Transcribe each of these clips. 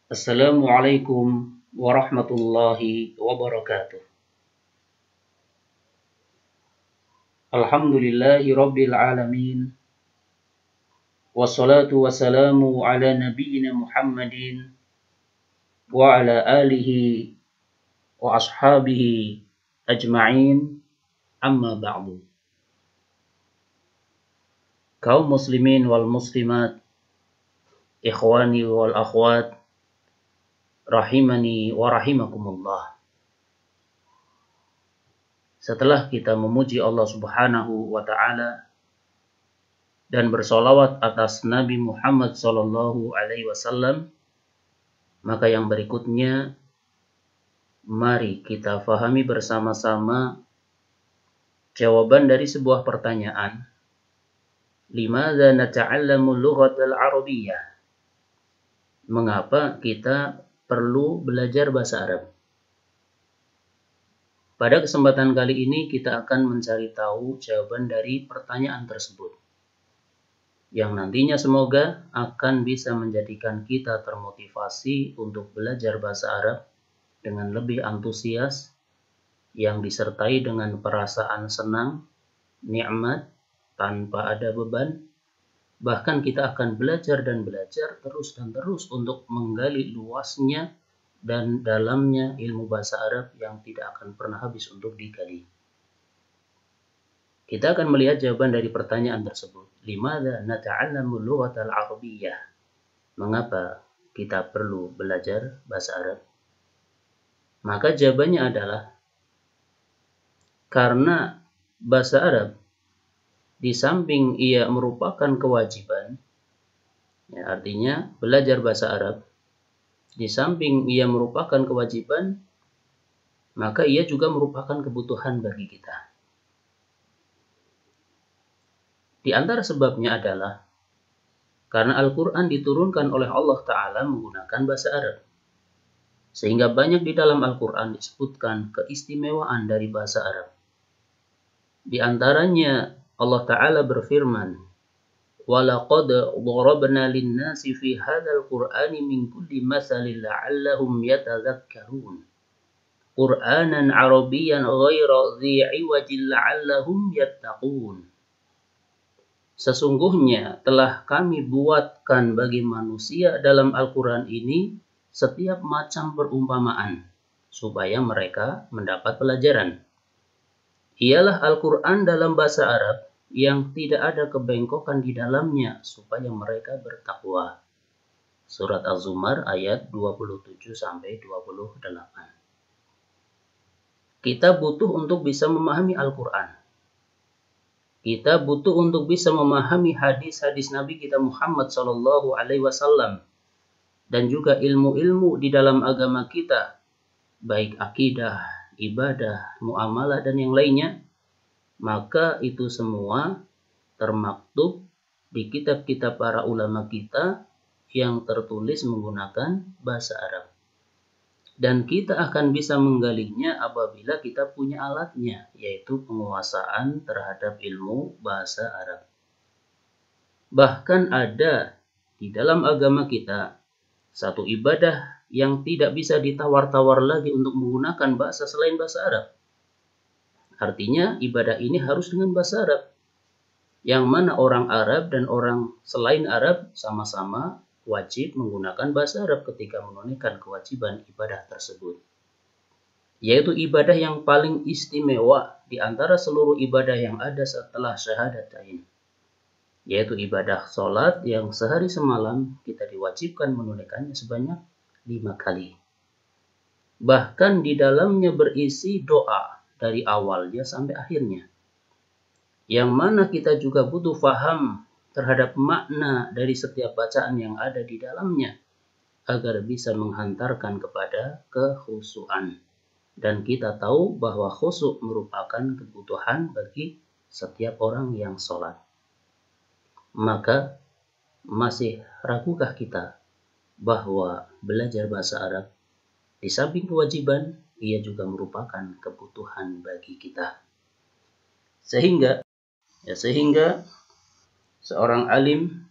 Assalamualaikum warahmatullahi wabarakatuh. Alhamdulillahi rabbil alamin. Wassalatu wassalamu ala nabiyyina Muhammadin wa ala alihi wa ashabihi ajma'in. Amma ba'du. Kaum muslimin wal muslimat, ikhwani wal akhwat, rahimani wa rahimakumullah. Setelah kita memuji Allah Subhanahu wa ta'ala dan bersolawat atas Nabi Muhammad sallallahu alaihi wasallam, maka yang berikutnya mari kita fahami bersama-sama jawaban dari sebuah pertanyaan. Limadza nata'allamu lughatal arabiyyah? Mengapa kita perlu belajar bahasa Arab? Pada kesempatan kali ini kita akan mencari tahu jawaban dari pertanyaan tersebut, yang nantinya semoga akan bisa menjadikan kita termotivasi untuk belajar bahasa Arab dengan lebih antusias, yang disertai dengan perasaan senang, nikmat, tanpa ada beban. Bahkan kita akan belajar dan belajar terus dan terus untuk menggali luasnya dan dalamnya ilmu bahasa Arab yang tidak akan pernah habis untuk digali. Kita akan melihat jawaban dari pertanyaan tersebut. Limadza nata'allamu lughatal arabiyyah? Mengapa kita perlu belajar bahasa Arab? Maka jawabannya adalah karena bahasa Arab di samping ia merupakan kewajiban, ya, artinya belajar bahasa Arab di samping ia merupakan kewajiban, maka ia juga merupakan kebutuhan bagi kita. Di antara sebabnya adalah karena Al-Quran diturunkan oleh Allah Ta'ala menggunakan bahasa Arab. Sehingga banyak di dalam Al-Quran disebutkan keistimewaan dari bahasa Arab. Di antaranya Allah Ta'ala berfirman, وَلَقَدْ ضَرَبْنَا لِلنَّاسِ فِي هَذَا الْقُرْآنِ مِنْ كُلِّ مَثَلٍ لَعَلَّهُمْ يَتَذَكَّرُونَ قُرْآنًا عَرَبِيًّا غَيْرَ ذِي عِوَجٍ لَعَلَّهُمْ يَتَّقُونَ. Sesungguhnya telah kami buatkan bagi manusia dalam Al-Quran ini setiap macam perumpamaan, supaya mereka mendapat pelajaran. Ialah Al-Quran dalam bahasa Arab yang tidak ada kebengkokan di dalamnya, supaya mereka bertakwa. Surat Az-Zumar ayat 27-28. Kita butuh untuk bisa memahami Al-Quran. Kita butuh untuk bisa memahami hadis-hadis Nabi kita Muhammad sallallahu alaihi wasallam dan juga ilmu-ilmu di dalam agama kita, baik akidah, ibadah, muamalah dan yang lainnya. Maka itu semua termaktub di kitab-kitab para ulama kita yang tertulis menggunakan bahasa Arab. Dan kita akan bisa menggalinya apabila kita punya alatnya, yaitu penguasaan terhadap ilmu bahasa Arab. Bahkan ada di dalam agama kita satu ibadah yang tidak bisa ditawar-tawar lagi untuk menggunakan bahasa selain bahasa Arab. Artinya ibadah ini harus dengan bahasa Arab, yang mana orang Arab dan orang selain Arab sama-sama wajib menggunakan bahasa Arab ketika menunaikan kewajiban ibadah tersebut. Yaitu ibadah yang paling istimewa di antara seluruh ibadah yang ada setelah syahadatain. Yaitu ibadah sholat yang sehari semalam kita diwajibkan menunaikannya sebanyak 5 kali. Bahkan di dalamnya berisi doa dari awalnya sampai akhirnya. Yang mana kita juga butuh faham terhadap makna dari setiap bacaan yang ada di dalamnya, agar bisa menghantarkan kepada kekhusyuan. Dan kita tahu bahwa khusyuk merupakan kebutuhan bagi setiap orang yang sholat. Maka masih ragukah kita bahwa belajar bahasa Arab di samping kewajiban, ia juga merupakan kebutuhan bagi kita. Sehingga seorang alim,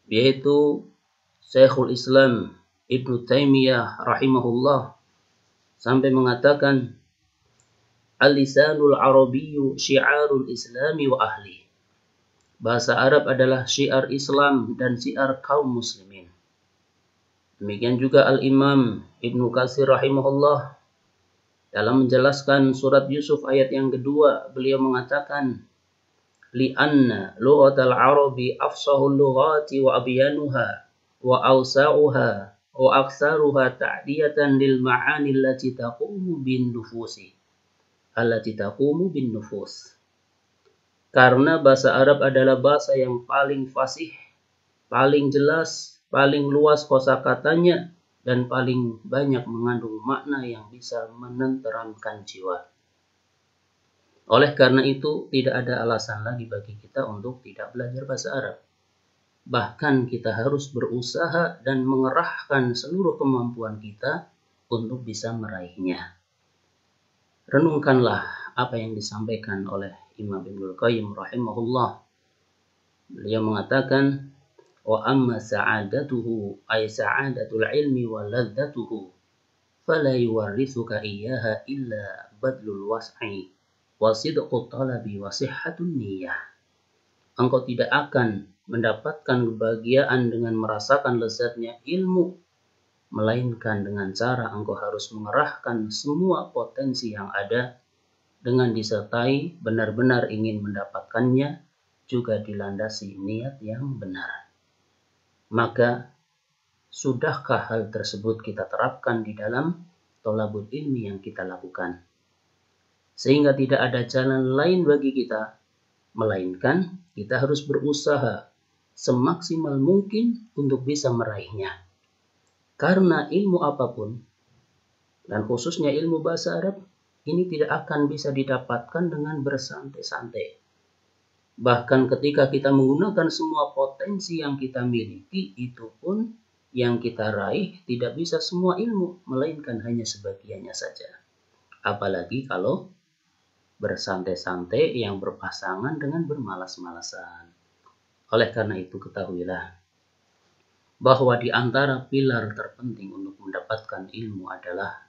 yaitu Syekhul Islam Ibnu Taimiyah rahimahullah sampai mengatakan, al-lisanul arabiyyu syiarul islami wa ahli. Bahasa Arab adalah syiar Islam dan syiar kaum muslimin. Demikian juga Al-Imam Ibnu Katsir rahimahullah dalam menjelaskan surat Yusuf ayat yang kedua, beliau mengatakan, li'anna lughatal arabi afsahul lughati wa abyanuha wa awsa'uha wa aktsaruha ta'diyatan lil ma'ani allati taqumu bin nufus. Karena bahasa Arab adalah bahasa yang paling fasih, paling jelas, paling luas kosakatanya, dan paling banyak mengandung makna yang bisa menenteramkan jiwa. Oleh karena itu, tidak ada alasan lagi bagi kita untuk tidak belajar bahasa Arab. Bahkan kita harus berusaha dan mengerahkan seluruh kemampuan kita untuk bisa meraihnya. Renungkanlah apa yang disampaikan oleh Imam Ibnul Qayyim rahimahullah. Beliau mengatakan, wa amma sa'adatuhu ay sa'adatul ilmi wa ladzatuhu fala yuwarrithuka iyyaha illa badlul was'i wa sidqut talabi wa sihhatun niyyah. Engkau tidak akan mendapatkan kebahagiaan dengan merasakan lezatnya ilmu, melainkan dengan cara engkau harus mengerahkan semua potensi yang ada dengan disertai benar-benar ingin mendapatkannya, juga dilandasi niat yang benar. Maka, sudahkah hal tersebut kita terapkan di dalam thalabul ilmi yang kita lakukan? Sehingga tidak ada jalan lain bagi kita, melainkan kita harus berusaha semaksimal mungkin untuk bisa meraihnya. Karena ilmu apapun, dan khususnya ilmu bahasa Arab, ini tidak akan bisa didapatkan dengan bersantai-santai. Bahkan ketika kita menggunakan semua potensi yang kita miliki, itu pun yang kita raih tidak bisa semua ilmu, melainkan hanya sebagiannya saja. Apalagi kalau bersantai-santai yang berpasangan dengan bermalas-malasan. Oleh karena itu ketahuilah bahwa di antara pilar terpenting untuk mendapatkan ilmu adalah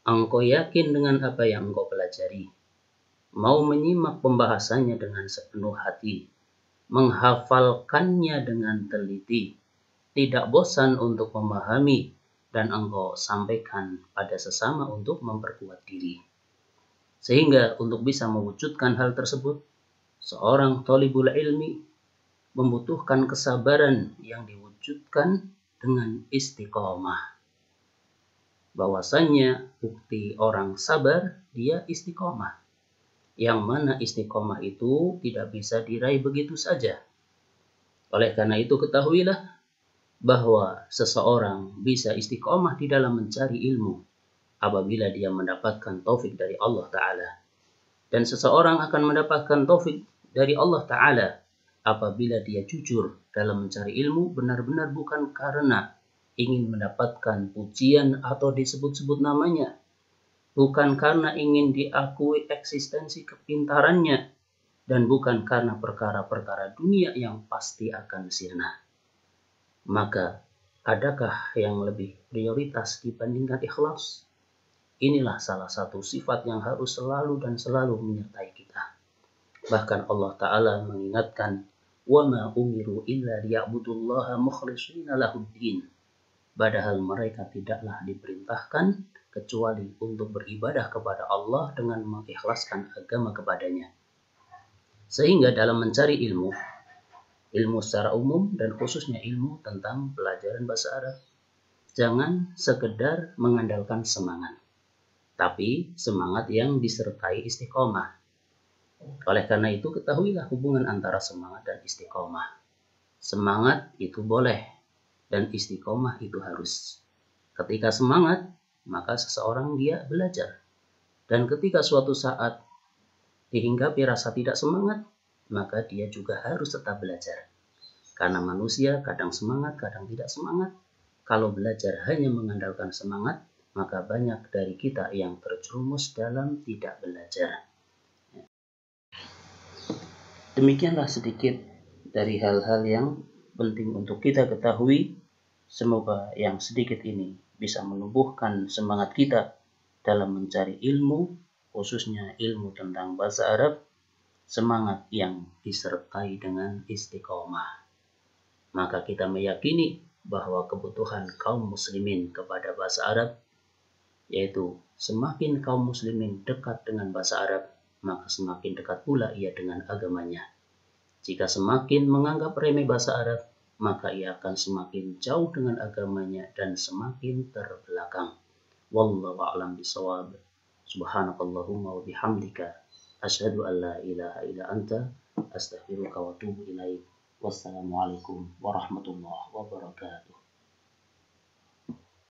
engkau yakin dengan apa yang engkau pelajari, mau menyimak pembahasannya dengan sepenuh hati, menghafalkannya dengan teliti, tidak bosan untuk memahami, dan engkau sampaikan pada sesama untuk memperkuat diri. Sehingga untuk bisa mewujudkan hal tersebut, seorang thalibul ilmi membutuhkan kesabaran yang diwujudkan dengan istiqomah. Bahwasannya bukti orang sabar, dia istiqomah. Yang mana istiqomah itu tidak bisa diraih begitu saja. Oleh karena itu ketahuilah bahwa seseorang bisa istiqomah di dalam mencari ilmu apabila dia mendapatkan taufik dari Allah Ta'ala. Dan seseorang akan mendapatkan taufik dari Allah Ta'ala apabila dia jujur dalam mencari ilmu, benar-benar bukan karena ingin mendapatkan pujian atau disebut-sebut namanya, bukan karena ingin diakui eksistensi kepintarannya, dan bukan karena perkara-perkara dunia yang pasti akan sirna. Maka, adakah yang lebih prioritas dibandingkan ikhlas? Inilah salah satu sifat yang harus selalu dan selalu menyertai kita. Bahkan Allah Ta'ala mengingatkan, وَمَا أُمِرُوا إِلَّا لِيَعْبُدُوا اللَّهَ مُخْلِصِينَ لَهُ الدِّينَ. Padahal mereka tidaklah diperintahkan kecuali untuk beribadah kepada Allah dengan mengikhlaskan agama kepadanya. Sehingga dalam mencari ilmu secara umum dan khususnya ilmu tentang pelajaran bahasa Arab, jangan sekedar mengandalkan semangat, tapi semangat yang disertai istiqomah. Oleh karena itu ketahuilah hubungan antara semangat dan istiqomah. Semangat itu boleh, dan istiqomah itu harus. Ketika semangat, maka seseorang dia belajar. Dan ketika suatu saat dihinggapi rasa tidak semangat, maka dia juga harus tetap belajar. Karena manusia kadang semangat, kadang tidak semangat. Kalau belajar hanya mengandalkan semangat, maka banyak dari kita yang terjerumus dalam tidak belajar. Demikianlah sedikit dari hal-hal yang penting untuk kita ketahui Semoga yang sedikit ini bisa menumbuhkan semangat kita dalam mencari ilmu, khususnya ilmu tentang bahasa Arab, semangat yang disertai dengan istiqomah. Maka kita meyakini bahwa kebutuhan kaum muslimin kepada bahasa Arab, yaitu semakin kaum muslimin dekat dengan bahasa Arab, maka semakin dekat pula ia dengan agamanya. Jika semakin menganggap remeh bahasa Arab, maka ia akan semakin jauh dengan agamanya dan semakin terbelakang. Wallahu a'lam bishawab. Subhanakallahumma wa bihamdika asyhadu an la ilaha illa anta astaghfiruka wa atubu ilaik. Wassalamualaikum warahmatullahi wabarakatuh.